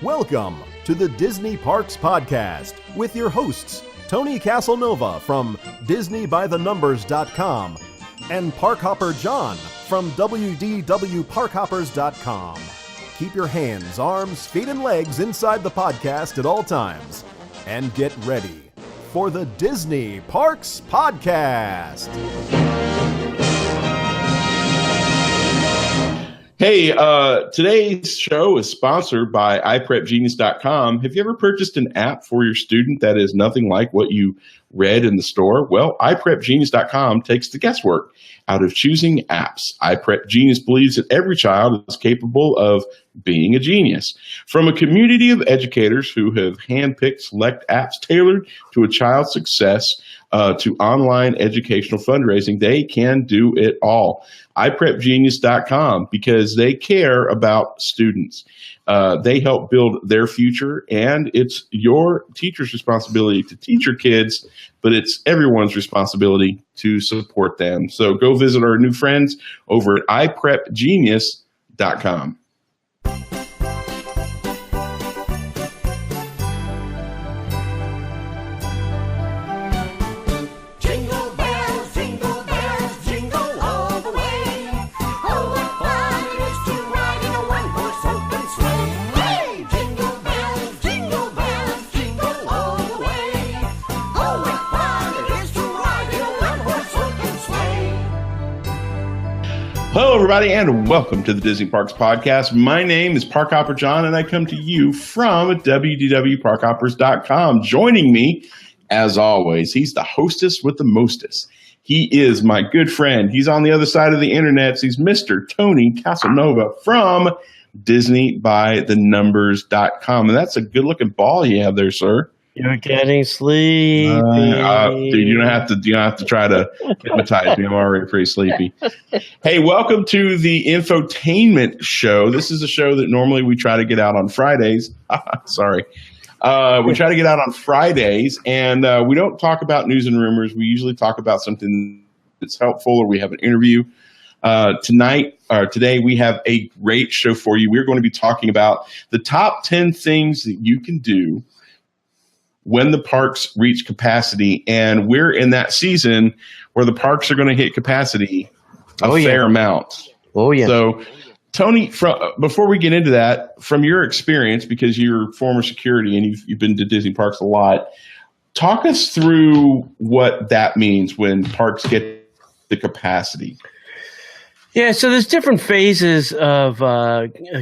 Welcome to the Disney Parks Podcast with your hosts, Tony Casanova from DisneyByTheNumbers.com and Parkhopper John from WDWParkhoppers.com. Keep your hands, arms, feet, and legs inside the podcast at all times. And get ready for the Disney Parks Podcast. Hey, today's show is sponsored by iPrepGenius.com. Have you ever purchased an app for your student that is nothing like what you read in the store? Well, iPrepGenius.com takes the guesswork out of choosing apps. iPrepGenius believes that every child is capable of being a genius. From a community of educators who have handpicked select apps tailored to a child's success to online educational fundraising, they can do it all. iPrepGenius.com, because they care about students. They help build their future, and it's your teacher's responsibility to teach your kids, but it's everyone's responsibility to support them. So go visit our new friends over at iPrepGenius.com. Hello, everybody, and welcome to the Disney Parks Podcast. My name is Parkhopper John, and I come to you from WDWParkhoppers.com. Joining me, as always, he's the hostess with the mostest. He is my good friend. He's on the other side of the internet. He's Mr. Tony Casanova from DisneyByTheNumbers.com. And that's a good-looking ball you have there, sir. You're getting sleepy. Dude, you don't have to try to hypnotize me. I'm already pretty sleepy. Hey, welcome to the infotainment show. This is a show that normally we try to get out on Fridays. Sorry. We try to get out on Fridays, and we don't talk about news and rumors. We usually talk about something that's helpful, or we have an interview. Today, we have a great show for you. We're going to be talking about the top 10 things that you can do when the parks reach capacity, and we're in that season where the parks are going to hit capacity a fair amount. Oh, yeah. So, Tony, before we get into that, from your experience, because you're former security and you've been to Disney parks a lot, talk us through what that means when parks get the capacity. Yeah, so there's different phases of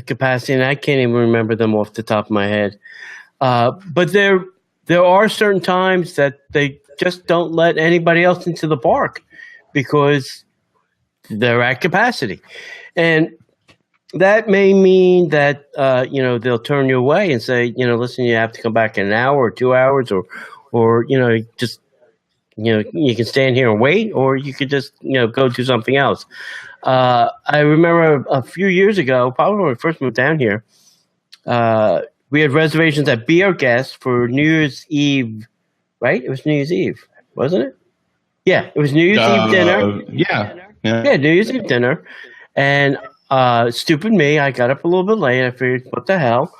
capacity, and I can't even remember them off the top of my head. But there are certain times that they just don't let anybody else into the park because they're at capacity. And that may mean that, they'll turn you away and say, listen, you have to come back in an hour or 2 hours or you can stand here and wait, or you could just, go do something else. I remember a few years ago, probably when we first moved down here, we had reservations at Be Our Guest for New Year's Eve, right? It was New Year's Eve, wasn't it? Yeah, it was New Year's Eve dinner. Yeah, New Year's Eve dinner. And stupid me, I got up a little bit late. I figured, what the hell?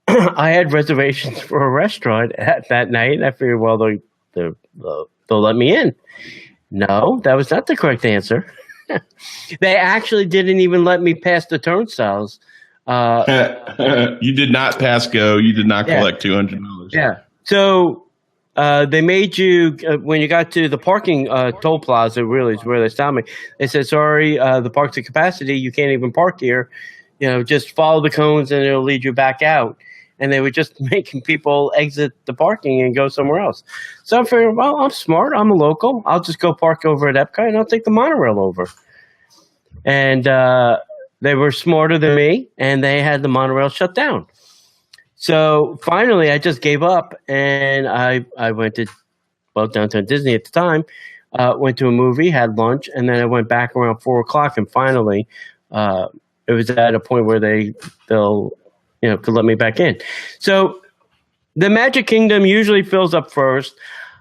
I had reservations for a restaurant that night. And I figured, well, they'll let me in. No, that was not the correct answer. They actually didn't even let me pass the turnstiles. You did not pass go. You did not collect $200. Yeah. So they made you when you got to the parking toll plaza. Really, is where they stopped me. They said, "Sorry, the park's at capacity. You can't even park here. Just follow the cones, and it'll lead you back out." And they were just making people exit the parking and go somewhere else. So I figured, well, I'm smart. I'm a local. I'll just go park over at Epcot, and I'll take the monorail over. And they were smarter than me, and they had the monorail shut down. So finally, I just gave up, and I went to Downtown Disney at the time, went to a movie, had lunch, and then I went back around 4 o'clock, and finally it was at a point where they'll could let me back in. So the Magic Kingdom usually fills up first.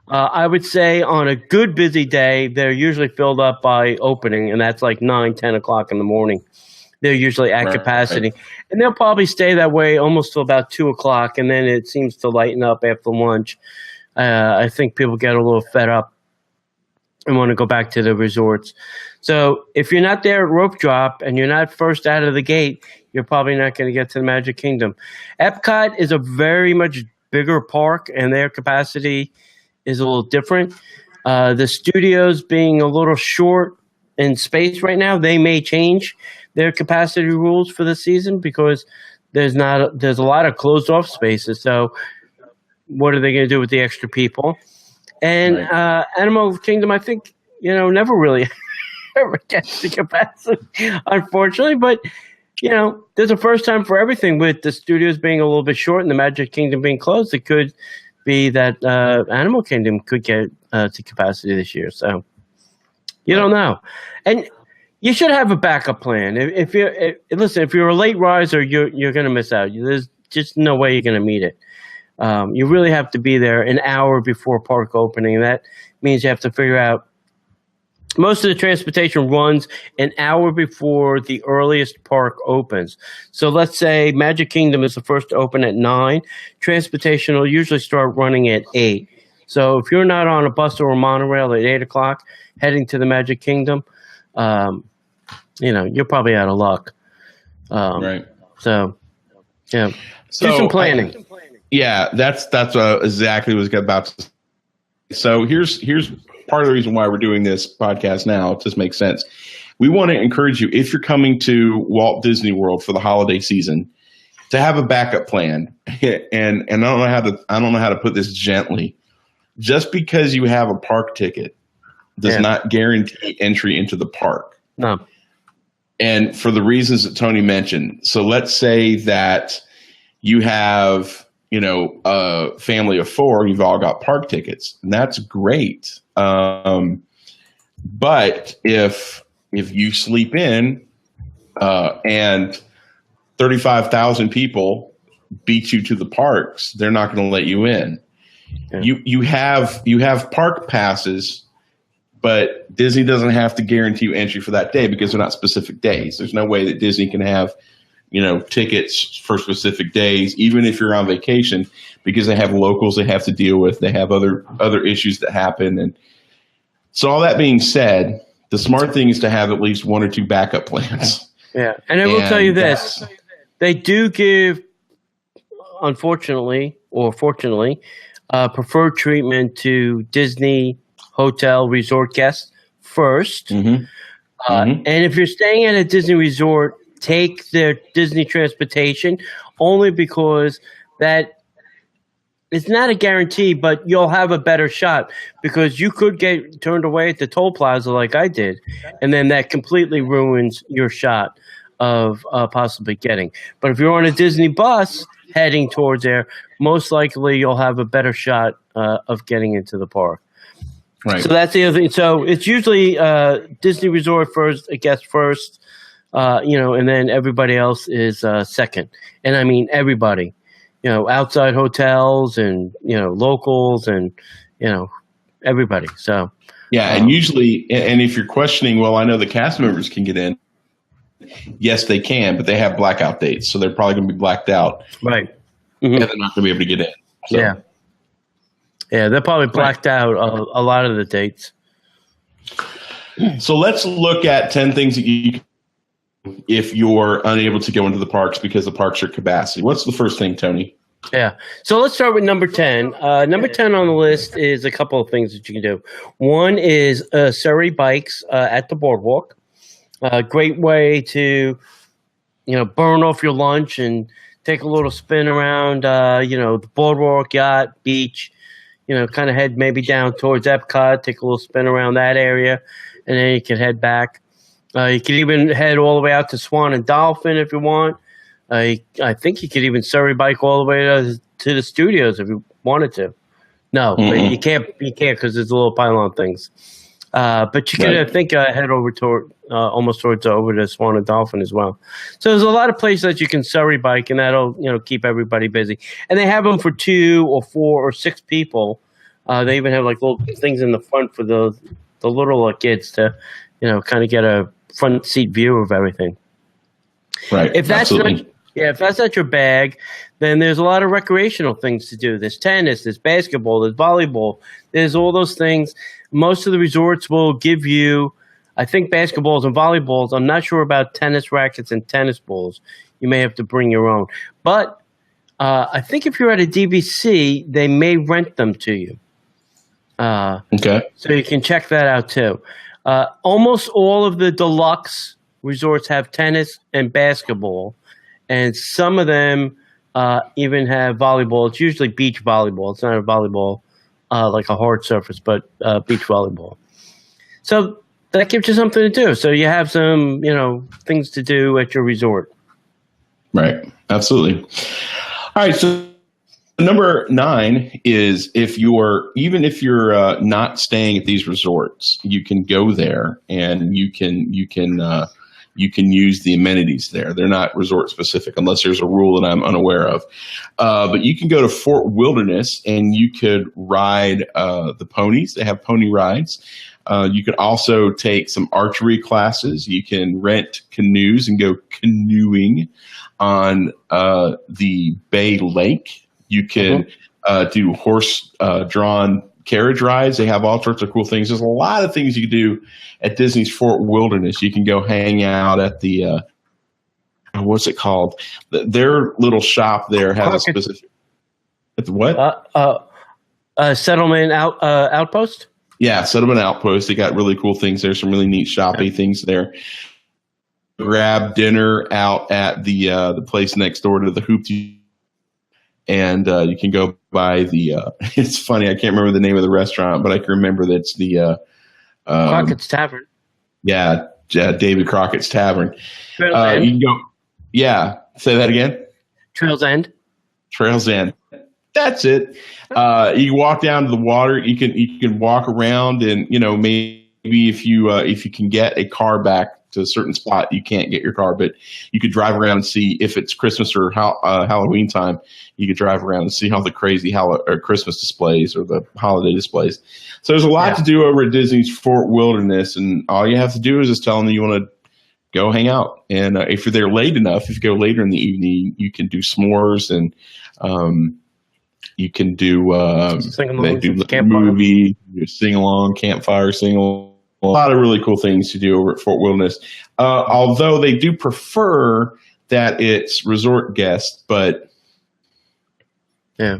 I would say on a good busy day, they're usually filled up by opening, and that's like 9, 10 o'clock in the morning. they're usually at capacity. And they'll probably stay that way almost till about 2 o'clock, and then it seems to lighten up after lunch. I think people get a little fed up and want to go back to the resorts. So if you're not there at rope drop and you're not first out of the gate, you're probably not going to get to the Magic Kingdom. Epcot is a very much bigger park, and their capacity is a little different. The studios being a little short in space right now, they may change their capacity rules for the season because there's a lot of closed off spaces. So what are they going to do with the extra people? And Animal Kingdom, I think, never really ever gets the capacity, unfortunately. But, there's a first time for everything with the studios being a little bit short and the Magic Kingdom being closed. It could be that Animal Kingdom could get to capacity this year. So you don't know. And you should have a backup plan. If you're a late riser, you're going to miss out. There's just no way you're going to meet it. You really have to be there an hour before park opening. That means you have to figure out most of the transportation runs an hour before the earliest park opens. So let's say Magic Kingdom is the first to open at 9. Transportation will usually start running at 8. So if you're not on a bus or a monorail at 8 o'clock heading to the Magic Kingdom, you're probably out of luck. Right. So, do some planning. That's exactly what I was about to say. So here's part of the reason why we're doing this podcast now. It just makes sense. We want to encourage you, if you're coming to Walt Disney World for the holiday season, to have a backup plan. And I don't know how to put this gently. Just because you have a park ticket does not guarantee entry into the park. No. And for the reasons that Tony mentioned. So let's say that you have, a family of 4, you've all got park tickets, and that's great. But if you sleep in and 35,000 people beat you to the parks, they're not going to let you in. Yeah. You have park passes, but Disney doesn't have to guarantee you entry for that day because they're not specific days. There's no way that Disney can have tickets for specific days, even if you're on vacation, because they have locals they have to deal with. They have other issues that happen. And so all that being said, the smart thing is to have at least 1 or 2 backup plans. Yeah. And I will tell you this, they do give, unfortunately or fortunately, preferred treatment to Disney hotel resort guests first. Mm-hmm. And if you're staying at a Disney resort, take their Disney transportation, only because that it's not a guarantee, but you'll have a better shot because you could get turned away at the toll plaza like I did, and then that completely ruins your shot of possibly getting. But if you're on a Disney bus heading towards there, most likely you'll have a better shot of getting into the park. Right. So that's the other thing. So it's usually Disney Resort first, a guest first. And then everybody else is second. And I mean everybody, outside hotels and, locals and, everybody. So, and usually, and if you're questioning, well, I know the cast members can get in. Yes, they can, but they have blackout dates. So they're probably going to be blacked out. Right. Mm-hmm. And they're not going to be able to get in. So. Yeah. Yeah, they're probably blacked out a lot of the dates. So let's look at 10 things that you can if you're unable to go into the parks because the parks are capacity. What's the first thing, Tony? Yeah. So let's start with number 10. Number 10 on the list is a couple of things that you can do. One is Surrey bikes at the boardwalk. A great way to, burn off your lunch and take a little spin around, the boardwalk, yacht, beach, kind of head maybe down towards Epcot, take a little spin around that area, and then you can head back. You could even head all the way out to Swan and Dolphin if you want. I think you could even Surrey bike all the way to the studios if you wanted to. No, but you can't because there's a little pylon things. But you can, I think, head over toward almost towards over to Swan and Dolphin as well. So there's a lot of places that you can Surrey bike, and that'll keep everybody busy. And they have them for 2 or 4 or 6 people. They even have like little things in the front for the little kids to kind of get a front seat view of everything. Right. If that's Absolutely. if that's not your bag, then there's a lot of recreational things to do. There's tennis, there's basketball, there's volleyball, there's all those things. Most of the resorts will give you, I think, basketballs and volleyballs. I'm not sure about tennis rackets and tennis balls. You may have to bring your own. But I think if you're at a DVC, they may rent them to you. Okay. So you can check that out too. Almost all of the deluxe resorts have tennis and basketball, and some of them even have volleyball. It's usually beach volleyball. It's not a volleyball like a hard surface, but beach volleyball. So that gives you something to do. So you have some, things to do at your resort. Right. Absolutely. All right. So number 9 is even if you're not staying at these resorts, you can go there and you can use the amenities there. They're not resort specific unless there's a rule that I'm unaware of. But you can go to Fort Wilderness and you could ride the ponies. They have pony rides. You could also take some archery classes. You can rent canoes and go canoeing on the Bay Lake. You can do horse-drawn carriage rides. They have all sorts of cool things. There's a lot of things you can do at Disney's Fort Wilderness. You can go hang out at the what's it called? Their little shop there has a specific. It's what? Settlement outpost. Yeah, Settlement Outpost. They got really cool things there. Some really neat shoppy things there. Grab dinner out at the place next door to the Hoopty. And you can go by the it's funny, I can't remember the name of the restaurant, but I can remember that it's the Crockett's Tavern. Yeah, David Crockett's Tavern. Trails End. You can go, yeah, say that again. Trails End. Trails End. That's it. You can walk down to the water. You can walk around, and maybe if you can get a car back to a certain spot, you can't get your car, but you could drive around and see if it's Christmas or Halloween time. You could drive around and see all the crazy Christmas displays or the holiday displays. So there's a lot to do over at Disney's Fort Wilderness, and all you have to do is just tell them that you want to go hang out. And if you're there late enough, if you go later in the evening, you can do s'mores and you can do they do the movie, sing along, campfire, sing along. A lot of really cool things to do over at Fort Wilderness. Although they do prefer that it's resort guests, but yeah,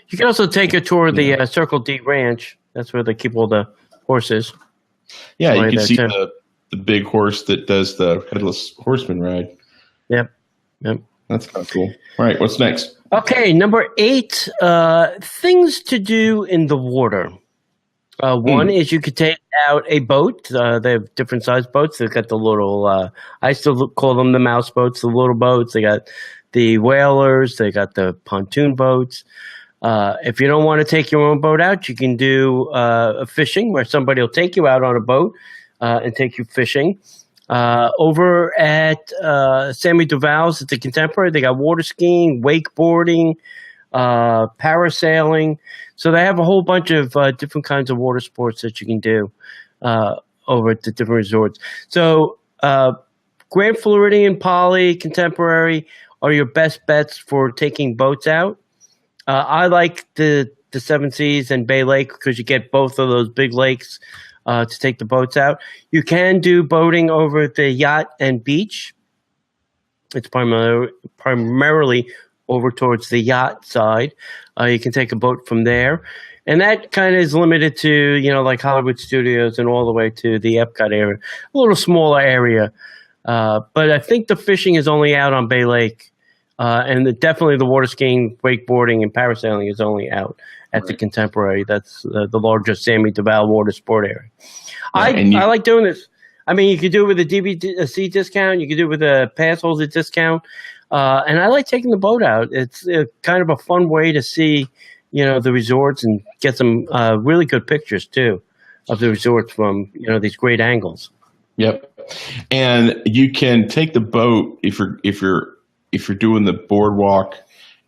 you can also take a tour of the Circle D Ranch. That's where they keep all the horses. Yeah, you can see the big horse that does the headless horseman ride. Yep. That's kind of cool. All right, what's next? Okay, number 8, things to do in the water. One is you could take out a boat. They have different sized boats. They've got the little, I still call them the mouse boats, the little boats. They got the whalers. They got the pontoon boats. If you don't want to take your own boat out, you can do fishing where somebody will take you out on a boat and take you fishing. Over at Sammy Duval's at the Contemporary, they got water skiing, wakeboarding, parasailing. So they have a whole bunch of different kinds of water sports that you can do over at the different resorts. So Grand Floridian, Poly, Contemporary are your best bets for taking boats out. I like the Seven Seas and Bay Lake because you get both of those big lakes to take the boats out. You can do boating over at the Yacht and Beach. It's primarily over towards the yacht side. You can take a boat from there. And that kind of is limited to, like Hollywood Studios and all the way to the Epcot area. A little smaller area. But I think the fishing is only out on Bay Lake. And definitely the water skiing, wakeboarding, and parasailing is only out at the Contemporary. That's the largest Sammy Duval water sport area. I like doing this. I mean, you could do it with a DVC discount. You could do it with a pass holder discount. And I like taking the boat out. It's kind of a fun way to see, the resorts and get some really good pictures too of the resorts from, these great angles. Yep. And you can take the boat if you're doing the boardwalk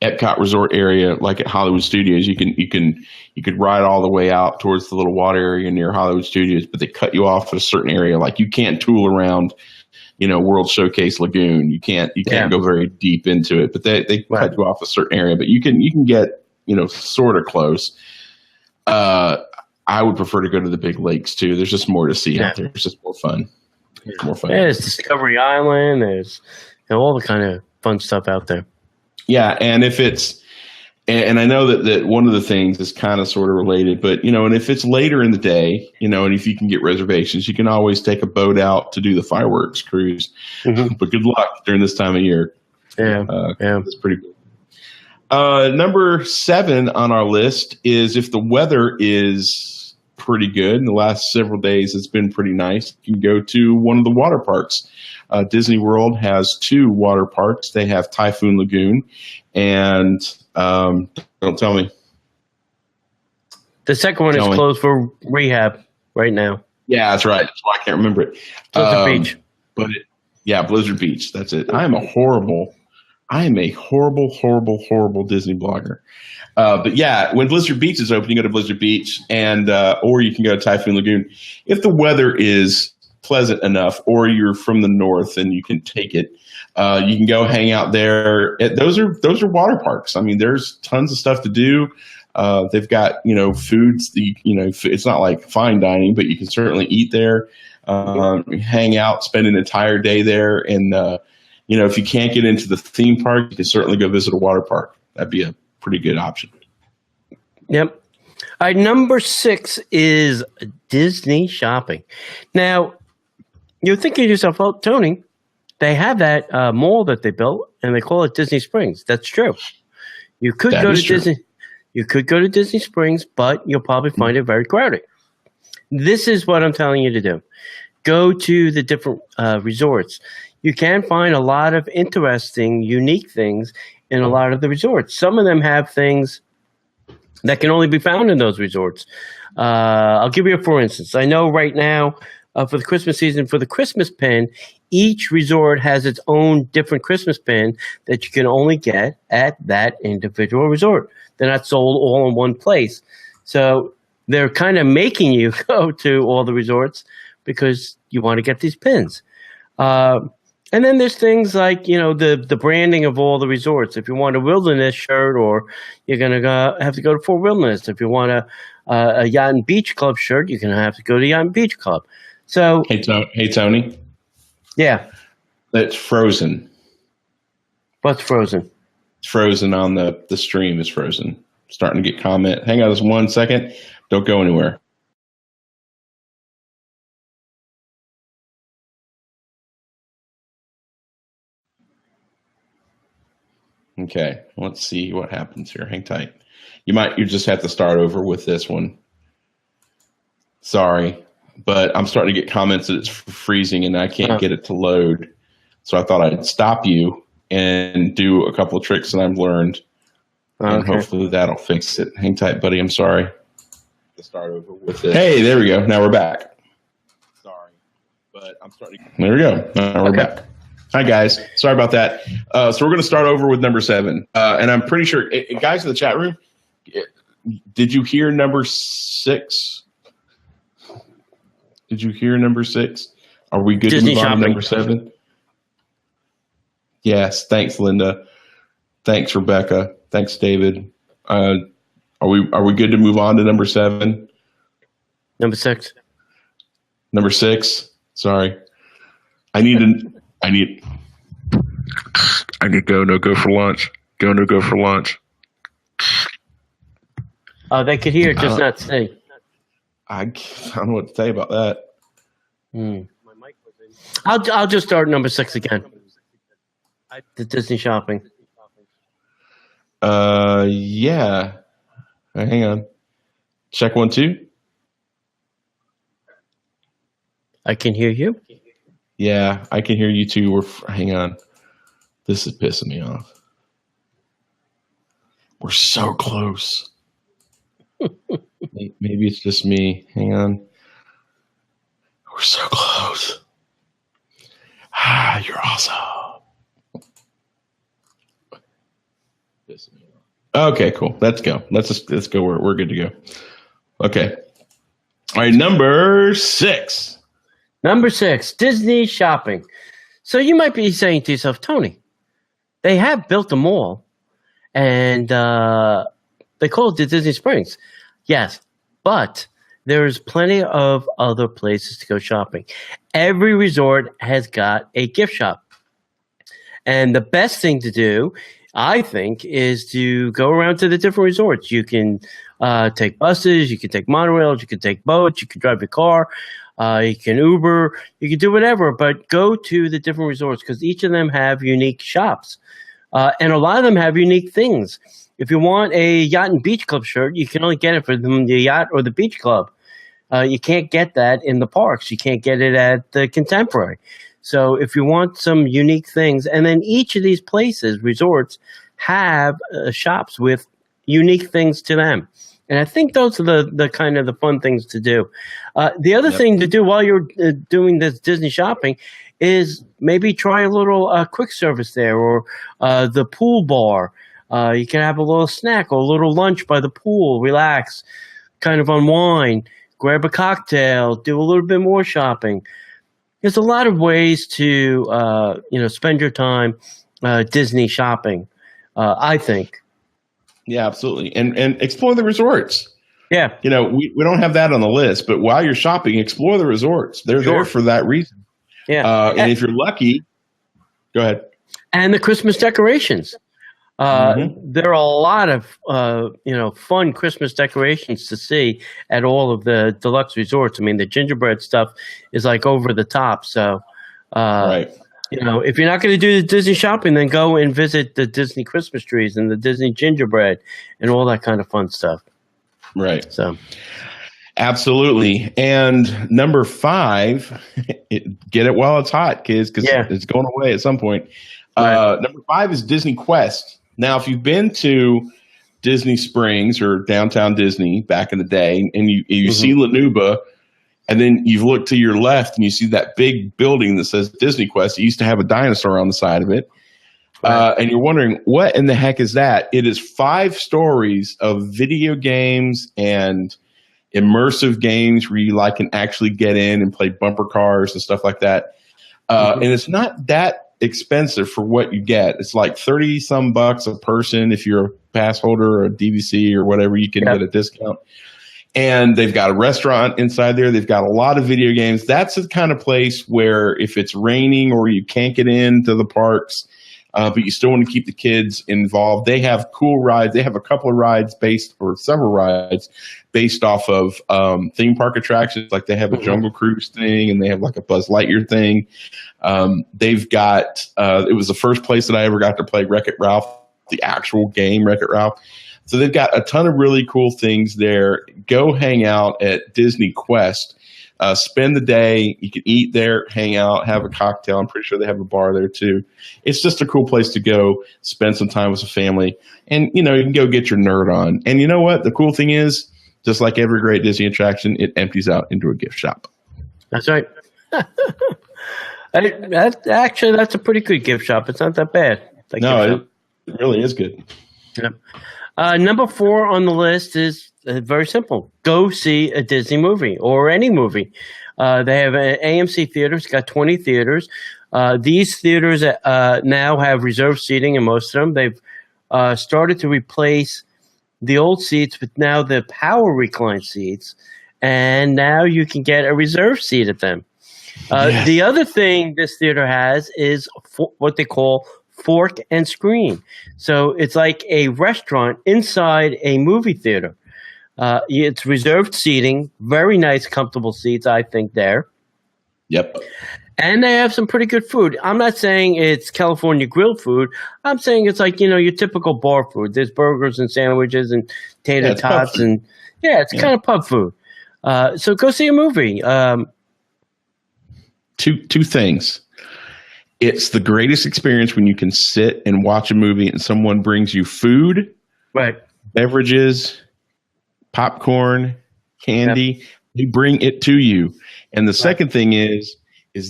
Epcot resort area, like at Hollywood Studios. You could ride all the way out towards the little water area near Hollywood Studios, but they cut you off at a certain area. Like you can't tool around World Showcase Lagoon. You can't go very deep into it, but they cut you off a certain area. But you can get sort of close. I would prefer to go to the big lakes too. There's just more to see out there. It's just more fun. It's more fun. There's Discovery Island. There's all the kind of fun stuff out there. Yeah, and if it's and I know that one of the things is kind of sort of related, but and if it's later in the day, and if you can get reservations, you can always take a boat out to do the fireworks cruise. Mm-hmm. But good luck during this time of year. Yeah, it's pretty cool. Number 7 on our list is if the weather is pretty good. In the last several days, it's been pretty nice. You can go to one of the water parks. Disney World has 2 water parks. They have Typhoon Lagoon and don't tell me. The second one is closed for rehab right now. Yeah, that's right. That's why I can't remember it. Blizzard Beach. Blizzard Beach. That's it. I am a horrible, horrible Disney blogger. But yeah, when Blizzard Beach is open, you go to Blizzard Beach and or you can go to Typhoon Lagoon. If the weather is pleasant enough, or you're from the north and you can take it, you can go hang out there. Those are water parks. I mean, there's tons of stuff to do. They've got foods. It's not like fine dining, but you can certainly eat there. Hang out, spend an entire day there, and if you can't get into the theme park, you can certainly go visit a water park. That'd be a pretty good option. Yep. All right, number 6 is Disney shopping. Now, you're thinking to yourself, well, Tony, they have that mall that they built, and they call it Disney Springs. That's true. You could go to Disney. You could go to Disney Springs, but you'll probably find it very crowded. This is what I'm telling you to do. Go to the different resorts. You can find a lot of interesting, unique things in a lot of the resorts. Some of them have things that can only be found in those resorts. I'll give you a for instance. I know right now for the Christmas season, for the Christmas pin, each resort has its own different Christmas pin that you can only get at that individual resort. They're not sold all in one place. So they're kind of making you go to all the resorts because you want to get these pins. And then there's things like, the branding of all the resorts. If you want a Wilderness shirt, or you're going to have to go to Fort Wilderness. If you want a Yacht and Beach Club shirt, you're going to have to go to Yacht and Beach Club. So, hey Tony. Yeah. That's frozen. What's frozen? It's frozen on the stream. Is frozen. Starting to get comment. Hang on just 1 second. Don't go anywhere. Okay, let's see what happens here. Hang tight. You just have to start over with this one. Sorry, but I'm starting to get comments that it's freezing and I can't get it to load. So I thought I'd stop you and do a couple of tricks that I've learned. And hopefully that'll fix it. Hang tight, buddy. I'm sorry. To start over with this. Hey, there we go. Now we're back. Sorry, but I'm starting. There we go. Now we're back. Hi, guys. Sorry about that. So we're going to start over with number 7. And I'm pretty sure, guys in the chat room, did you hear number 6? Did you hear number 6? Are we good Disney to move on shopping. to number 7? Yes. Thanks, Linda. Thanks, Rebecca. Thanks, David. Are we good to move on to number 7? Number 6. Number 6. Sorry. I need go for lunch. Go for lunch. They could hear, just not see. I don't know what to tell you about that. I'll just start number 6 again. The Disney shopping. Yeah. Hang on. Check 1, 2. I can hear you. Yeah, I can hear you too. Hang on. This is pissing me off. We're so close. Maybe it's just me. Hang on. We're so close. You're awesome. Pissing me off. Okay, cool. Let's go. Let's go. We're good to go. Okay. All right, number 6. Number 6, Disney shopping. So you might be saying to yourself, Tony, they have built a mall, and they call it the Disney Springs. Yes, but there's plenty of other places to go shopping. Every resort has got a gift shop. And the best thing to do, I think, is to go around to the different resorts. You can take buses, you can take monorails, you can take boats, you can drive your car, you can Uber, you can do whatever, but go to the different resorts because each of them have unique shops. And a lot of them have unique things. If you want a Yacht and Beach Club shirt, you can only get it from the Yacht or the Beach Club. You can't get that in the parks. You can't get it at the Contemporary. So if you want some unique things, and then each of these places, resorts, have shops with unique things to them. And I think those are the kind of the fun things to do. The other thing to do while you're doing this Disney shopping is maybe try a little quick service there, or the pool bar. You can have a little snack or a little lunch by the pool, relax, kind of unwind, grab a cocktail, do a little bit more shopping. There's a lot of ways to spend your time Disney shopping, I think. Yeah, absolutely. And explore the resorts. Yeah. We don't have that on the list, but while you're shopping, explore the resorts. They're there for that reason. Yeah. And if you're lucky, go ahead. And the Christmas decorations. There are a lot of fun Christmas decorations to see at all of the deluxe resorts. I mean, the gingerbread stuff is like over the top. So, right. If you're not going to do the Disney shopping, then go and visit the Disney Christmas trees and the Disney gingerbread and all that kind of fun stuff. Right. So, absolutely. And number 5, get it while it's hot, kids, because it's going away at some point. Right. Number 5 is Disney Quest. Now, if you've been to Disney Springs or downtown Disney back in the day, and you see Lanuba, and then you've looked to your left and you see that big building that says Disney Quest. It used to have a dinosaur on the side of it. Right. And you're wondering, what in the heck is that? It is 5 stories of video games and immersive games where you can actually get in and play bumper cars and stuff like that. And it's not that expensive for what you get. It's like 30 some bucks a person. If you're a pass holder or a DVC or whatever, you can get a discount. And they've got a restaurant inside there. They've got a lot of video games. That's the kind of place where if it's raining or you can't get into the parks, but you still want to keep the kids involved, they have cool rides. They have a couple of rides several rides based off of theme park attractions. Like they have a Jungle Cruise thing, and they have like a Buzz Lightyear thing. They've got it was the first place that I ever got to play Wreck-It Ralph, the actual game Wreck-It Ralph. So they've got a ton of really cool things there. Go hang out at Disney Quest. Spend the day. You can eat there, hang out, have a cocktail. I'm pretty sure they have a bar there too. It's just a cool place to go, spend some time with the family. And, you can go get your nerd on. And you know what? The cool thing is, just like every great Disney attraction, it empties out into a gift shop. That's right. That's a pretty good gift shop. It's not that bad. No, it really is good. Yeah. Number 4 on the list is very simple. Go see a Disney movie or any movie. They have an AMC theater. It's got 20 theaters. These theaters now have reserved seating in most of them. They've started to replace the old seats with now the power recline seats. And now you can get a reserved seat at them. The other thing this theater has is what they call fork and screen. So it's like a restaurant inside a movie theater. It's reserved seating, very nice, comfortable seats, I think, there. Yep. And they have some pretty good food. I'm not saying it's California grilled food. I'm saying it's like, your typical bar food. There's burgers and sandwiches and tater tots. And it's kind of pub food. So go see a movie. Two things. It's the greatest experience when you can sit and watch a movie and someone brings you food, beverages, popcorn, candy. They bring it to you. And the second thing is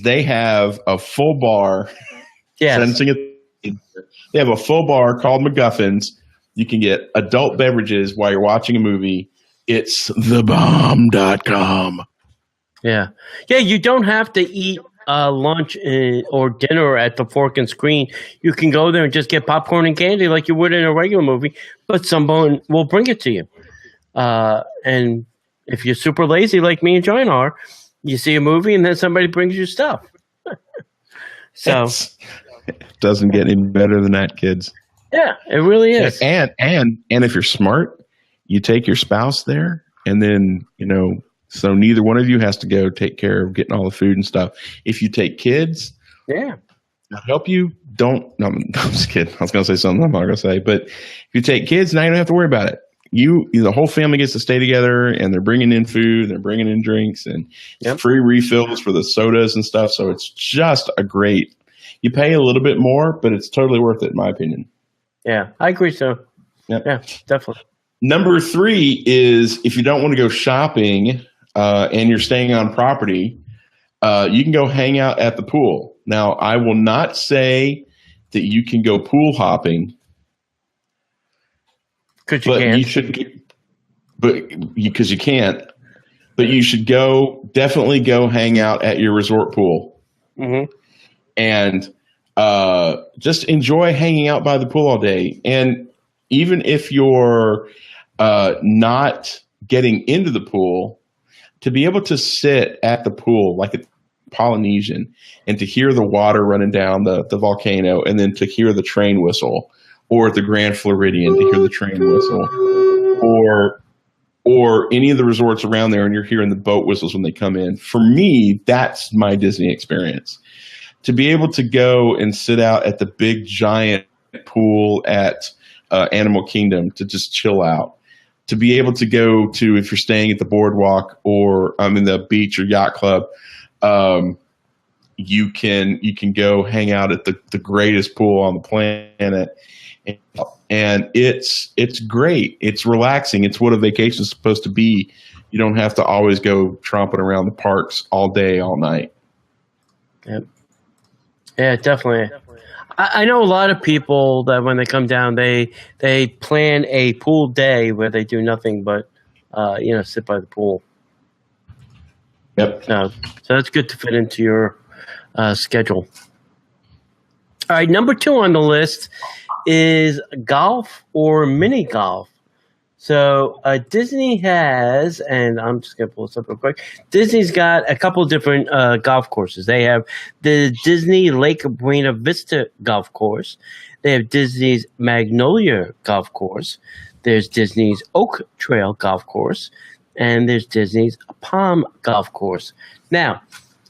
they have a full bar. Yes. They have a full bar called McGuffin's. You can get adult beverages while you're watching a movie. It's thebomb.com. Yeah. Yeah, you don't have to eat lunch or dinner at the Fork and Screen, you can go there and just get popcorn and candy like you would in a regular movie, but someone will bring it to you. And if you're super lazy like me and John are, you see a movie and then somebody brings you stuff. So it doesn't get any better than that, kids. Yeah, it really is. And if you're smart, you take your spouse there, and then so neither one of you has to go take care of getting all the food and stuff. If you take kids, yeah, to help you. No, I'm just kidding. I was going to say something I'm not going to say, but if you take kids, now you don't have to worry about it. The whole family gets to stay together, and they're bringing in food, they're bringing in drinks, and free refills for the sodas and stuff. So it's just you pay a little bit more, but it's totally worth it in my opinion. Yeah, I agree. So yeah, definitely. Number 3 is if you don't want to go shopping and you're staying on property, you can go hang out at the pool. Now, I will not say that you can go pool hopping. You should, because you can't. But you should definitely go hang out at your resort pool, and just enjoy hanging out by the pool all day. And even if you're not getting into the pool, to be able to sit at the pool like a Polynesian and to hear the water running down the volcano, and then to hear the train whistle. Or at the Grand Floridian to hear the train whistle, or any of the resorts around there, and you're hearing the boat whistles when they come in. For me, that's my Disney experience. To be able to go and sit out at the big giant pool at Animal Kingdom to just chill out. To be able to go to, if you're staying at the boardwalk or in the beach or yacht club, you can go hang out at the greatest pool on the planet. And it's great. It's relaxing. It's what a vacation is supposed to be. You don't have to always go tromping around the parks all day, all night. Yep. Yeah, definitely. I know a lot of people that when they come down, they plan a pool day where they do nothing but sit by the pool. Yep. So that's good to fit into your schedule. All right, number 2 on the list is golf or mini golf. So Disney has, and I'm just going to pull this up real quick. Disney's got a couple different golf courses. They have the Disney Lake Buena Vista golf course. They have Disney's Magnolia golf course. There's Disney's Oak Trail golf course. And there's Disney's Palm golf course. Now,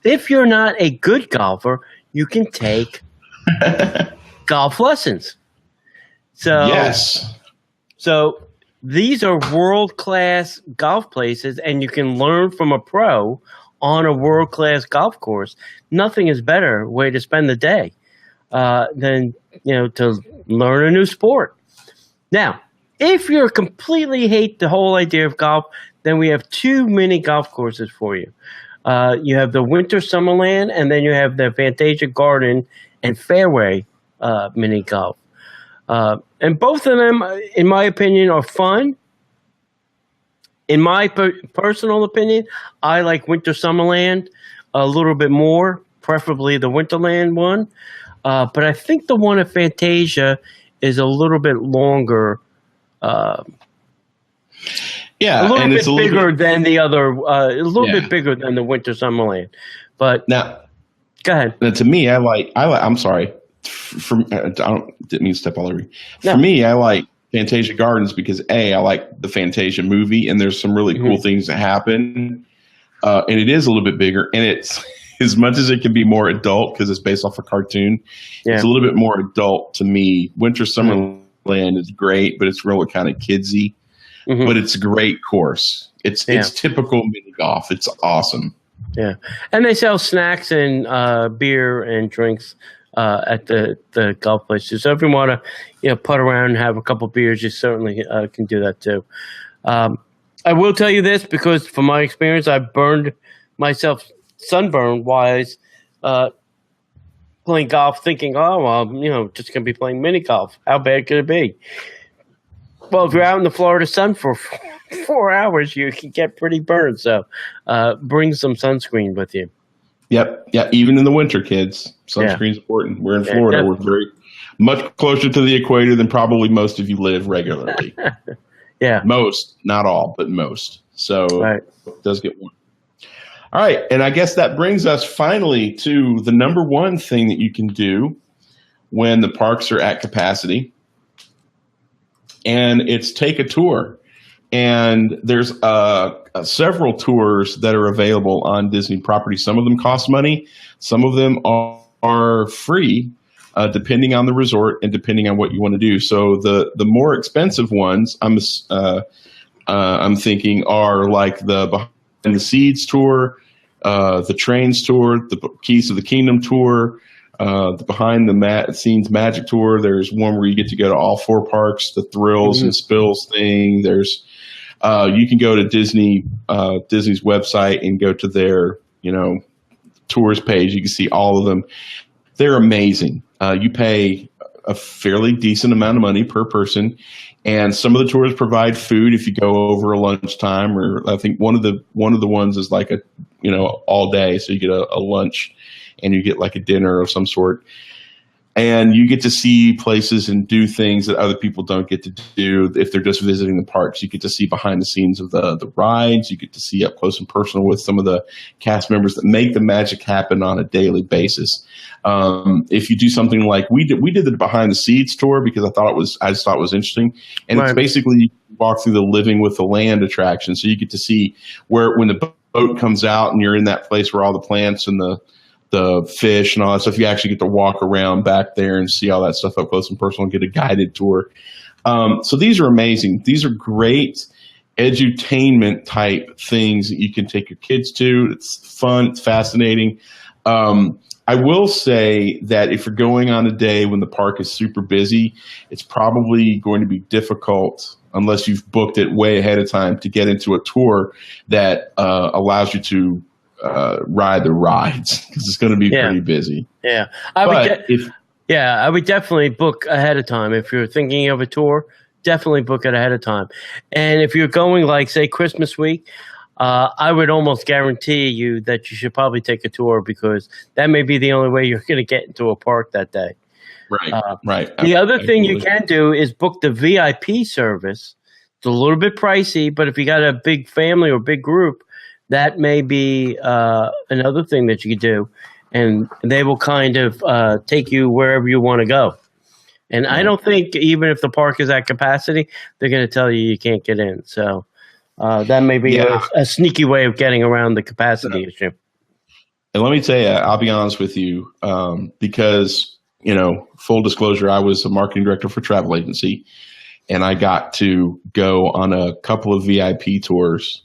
if you're not a good golfer, you can take golf lessons. So these are world-class golf places, and you can learn from a pro on a world-class golf course. Nothing is better way to spend the day than to learn a new sport. Now, if you completely hate the whole idea of golf, then we have 2 mini golf courses for you. You have the Winter Summerland, and then you have the Fantasia Garden and Fairway mini golf. And both of them, in my opinion, are fun. In my personal opinion, I like Winter Summerland a little bit more, preferably the Winterland one. But I think the one at Fantasia is a little bit longer. A little bit bigger than the other. A little bit bigger than the Winter Summerland. But now, go ahead. Now, to me, I like. I'm sorry. Didn't mean to step all over you. No. For me, I like Fantasia Gardens because I like the Fantasia movie, and there's some really cool things that happen. And it is a little bit bigger, and it's as much as it can be more adult because it's based off a cartoon. Yeah. It's a little bit more adult to me. Winter Summerland is great, but it's really kind of kidsy. But it's a great course. It's typical mini golf. It's awesome. Yeah, and they sell snacks and beer and drinks at the golf places. So if you want to, putt around and have a couple beers, you certainly can do that too. I will tell you this because from my experience, I burned myself sunburn wise playing golf, thinking, just gonna be playing mini golf. How bad could it be? Well, if you're out in the Florida sun for 4 hours, you can get pretty burned. So bring some sunscreen with you. Yep. Yeah. Even in the winter, kids, sunscreen's important. We're in Florida. We're very much closer to the equator than probably most of you live regularly. Yeah. Most, not all, but most. So it does get warm. All right. And I guess that brings us finally to the number one thing that you can do when the parks are at capacity. And it's take a tour. And there's several tours that are available on Disney property. Some of them cost money. Some of them are free, depending on the resort and depending on what you want to do. So the more expensive ones, I'm thinking are like the Behind the Seeds tour, the Trains tour, the Keys to the Kingdom tour, the Behind the Scenes Magic tour. There's one where you get to go to all 4 parks, the Thrills and Spills thing. There's you can go to Disney's website and go to their tours page. You can see all of them. They're amazing. You pay a fairly decent amount of money per person, and some of the tours provide food if you go over a lunchtime. Or I think one of the ones is like all day, so you get a lunch and you get like a dinner of some sort. And you get to see places and do things that other people don't get to do if they're just visiting the parks. You get to see behind the scenes of the rides. You get to see up close and personal with some of the cast members that make the magic happen on a daily basis. If you do something like we did the Behind the Seeds tour because I just thought it was interesting. And It's basically you walk through the Living with the Land attraction. So you get to see when the boat comes out and you're in that place where all the plants and the fish and all that stuff, you actually get to walk around back there and see all that stuff up close and personal and get a guided tour. So these are amazing. These are great edutainment type things that you can take your kids to. It's fun. It's fascinating. I will say that if you're going on a day when the park is super busy, it's probably going to be difficult unless you've booked it way ahead of time to get into a tour that allows you to ride the rides because it's going to be pretty busy. Yeah, I would definitely book ahead of time if you're thinking of a tour. Definitely book it ahead of time. And if you're going like say Christmas week, I would almost guarantee you that you should probably take a tour because that may be the only way you're going to get into a park that day. Right. The other thing you can do is book the VIP service. It's a little bit pricey, but if you got a big family or big group, that may be another thing that you could do, and they will kind of take you wherever you want to go. And I don't think even if the park is at capacity, they're going to tell you can't get in. So that may be a sneaky way of getting around the capacity issue. And let me tell you, I'll be honest with you, because, full disclosure, I was a marketing director for a travel agency, and I got to go on a couple of VIP tours.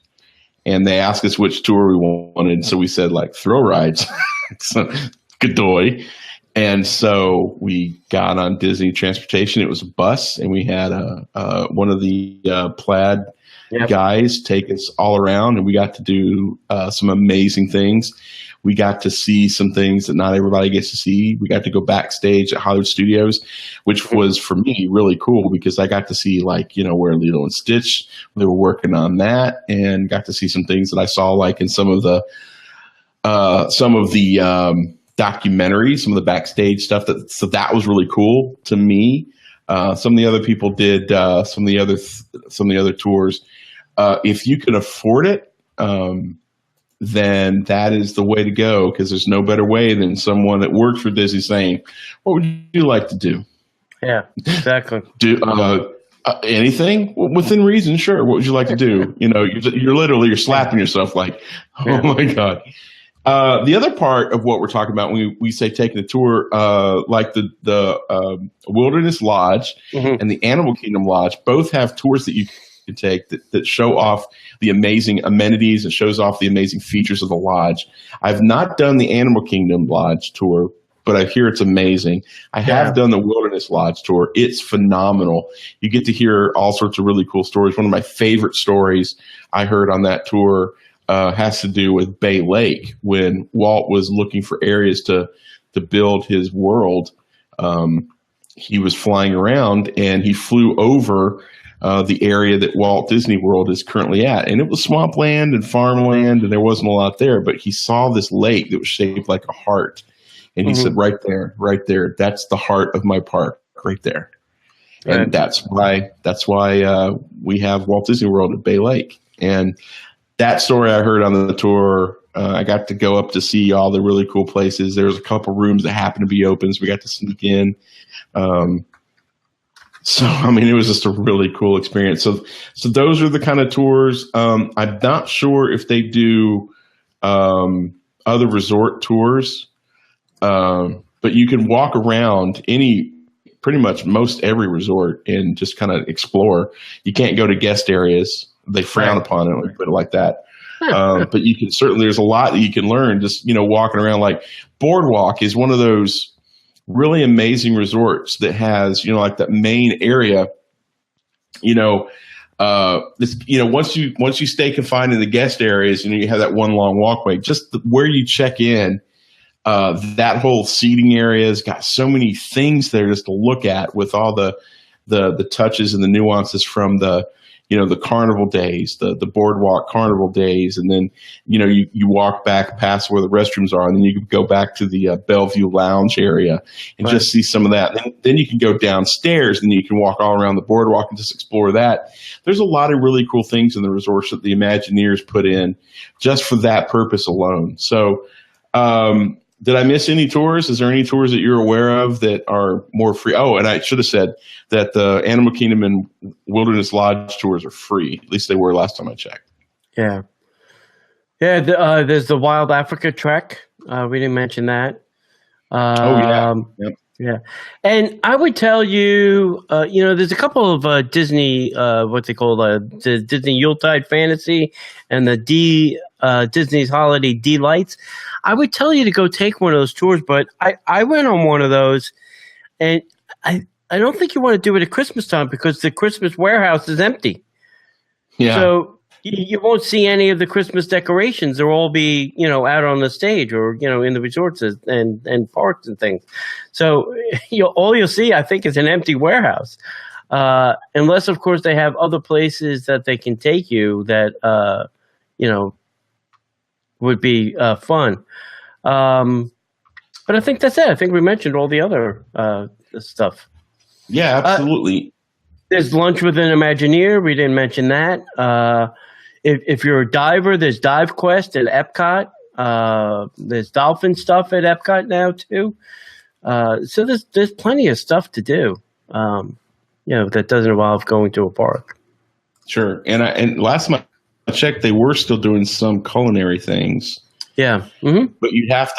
And they asked us which tour we wanted. So we said like thrill rides. So, Godoy. And so we got on Disney Transportation. It was a bus, and we had one of the plaid guys take us all around, and we got to do some amazing things. We got to see some things that not everybody gets to see. We got to go backstage at Hollywood Studios, which was for me really cool because I got to see where Lilo and Stitch, they were working on that, and got to see some things that I saw like in some of the documentaries, some of the backstage stuff. So that was really cool to me. Some of the other people did some of the other tours. If you can afford it, then that is the way to go because there's no better way than someone that works for Disney saying, "What would you like to do?" Yeah, exactly. Do anything within reason? Sure. What would you like to do? You're slapping yourself like, "Oh my God." The other part of what we're talking about when we say taking a tour, like the Wilderness Lodge and the Animal Kingdom Lodge, both have tours that you can take that show off the amazing amenities and shows off the amazing features of the lodge. I've not done the Animal Kingdom Lodge tour, but I hear it's amazing. I have done the Wilderness Lodge tour. It's phenomenal. You get to hear all sorts of really cool stories. One of my favorite stories I heard on that tour has to do with Bay Lake when Walt was looking for areas to build his world. He was flying around and he flew over the area that Walt Disney World is currently at. And it was swampland and farmland, and there wasn't a lot there. But he saw this lake that was shaped like a heart. And he said, right there, that's the heart of my park, right there. And that's why we have Walt Disney World at Bay Lake. And that story I heard on the tour, I got to go up to see all the really cool places. There was a couple rooms that happened to be open, so we got to sneak in. So, I mean, it was just a really cool experience. So those are the kind of tours. I'm not sure if they do other resort tours, but you can walk around pretty much most every resort and just kind of explore. You can't go to guest areas. They frown upon it, like put it like that. But you can certainly, there's a lot that you can learn just, walking around. Like Boardwalk is one of those really amazing resorts that has, like that main area, once you stay confined in the guest areas, you have that one long walkway, just where you check in, that whole seating area has got so many things there just to look at with all the touches and the nuances from the carnival days, the boardwalk carnival days. And then, you walk back past where the restrooms are, and then you can go back to the Bellevue Lounge area and just see some of that. Then you can go downstairs and you can walk all around the boardwalk and just explore that. There's a lot of really cool things in the resorts that the Imagineers put in just for that purpose alone. So, did I miss any tours? Is there any tours that you're aware of that are more free? Oh, and I should have said that the Animal Kingdom and Wilderness Lodge tours are free. At least they were last time I checked. Yeah. Yeah, there's the Wild Africa Trek. We didn't mention that. Yep. Yeah. And I would tell you, there's a couple of Disney, what they call the Disney Yuletide Fantasy and the Disney's Holiday Delights. I would tell you to go take one of those tours, but I went on one of those, and I don't think you want to do it at Christmas time because the Christmas warehouse is empty. Yeah. So you won't see any of the Christmas decorations. They'll all be, out on the stage or, in the resorts and parks and things. So all you'll see, I think, is an empty warehouse. Unless, of course, they have other places that they can take you that, would be fun. But I think that's it. I think we mentioned all the other stuff. Yeah, absolutely. There's lunch with an Imagineer. We didn't mention that. If you're a diver, there's Dive Quest at Epcot. There's dolphin stuff at Epcot now too. So there's plenty of stuff to do. That doesn't involve going to a park. Sure. And last month I checked, they were still doing some culinary things. Yeah. Mm-hmm. But you'd have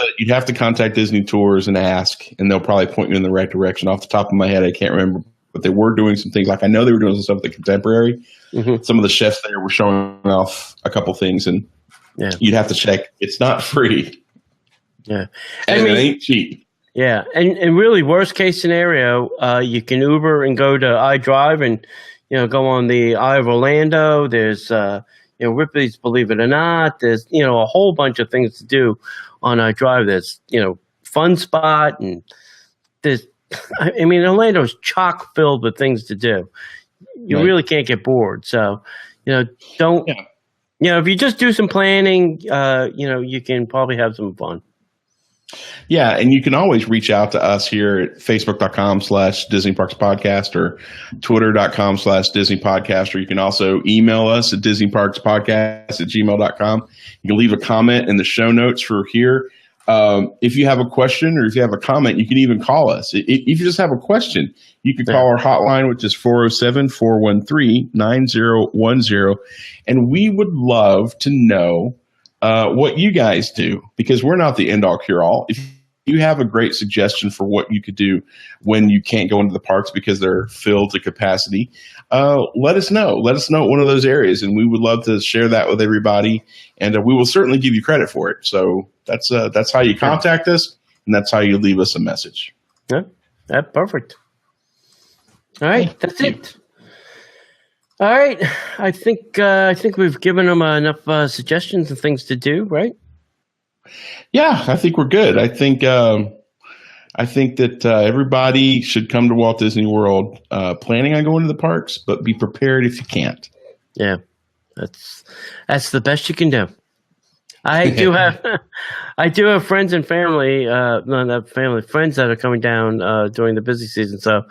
to contact Disney Tours and ask, and they'll probably point you in the right direction. Off the top of my head, I can't remember, but they were doing some things. Like I know they were doing some stuff at the Contemporary. Mm-hmm. Some of the chefs there were showing off a couple things, and you'd have to check. It's not free. Yeah, and it ain't cheap. Yeah, and really, worst case scenario, you can Uber and go to iDrive and go on the Eye of Orlando. There's Ripley's Believe It or Not. There's a whole bunch of things to do on iDrive. There's Fun Spot, and there's Orlando's chock filled with things to do. You really can't get bored. So don't if you just do some planning, you can probably have some fun. Yeah, and you can always reach out to us here at facebook.com/Disney Parks Podcast or twitter.com/Disney Podcast, or you can also email us at disneyparkspodcast@gmail.com. You can leave a comment in the show notes for here. If you have a question or if you have a comment, you can even call us. If you just have a question, you can call our hotline, which is 407-413-9010, and we would love to know what you guys do, because we're not the end-all cure-all. If you have a great suggestion for what you could do when you can't go into the parks because they're filled to capacity, let us know. Let us know one of those areas, and we would love to share that with everybody, and we will certainly give you credit for it. So that's how you contact us, and that's how you leave us a message. Yeah, that's perfect. All right, that's it. All right, I think we've given them enough suggestions and things to do, right? Yeah, I think we're good. I think I think that everybody should come to Walt Disney World planning on going to the parks, but be prepared if you can't. Yeah, that's the best you can do. I do have friends and family, no, not family, friends that are coming down during the busy season. So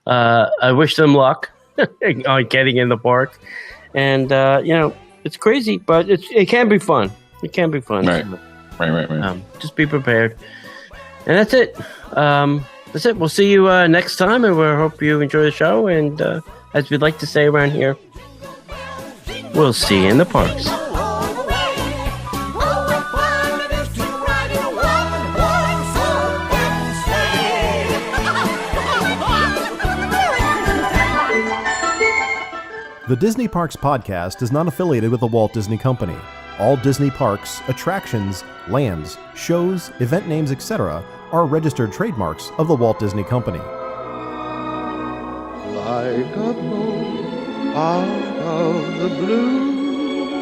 I wish them luck on getting in the park. And it's crazy, but it can be fun. It can be fun. Right. Right. Just be prepared. And that's it. That's it. We'll see you next time, and we hope you enjoy the show. And as we'd like to say around here, we'll see you in the parks. The Disney Parks podcast is not affiliated with the Walt Disney Company. All Disney parks, attractions, lands, shows, event names, etc. are registered trademarks of the Walt Disney Company. Like a bolt out of the blue,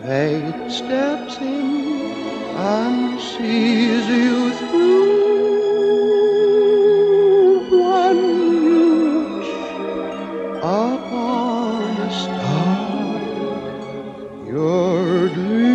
fate steps in and sees you through. One you wish upon a star, your dream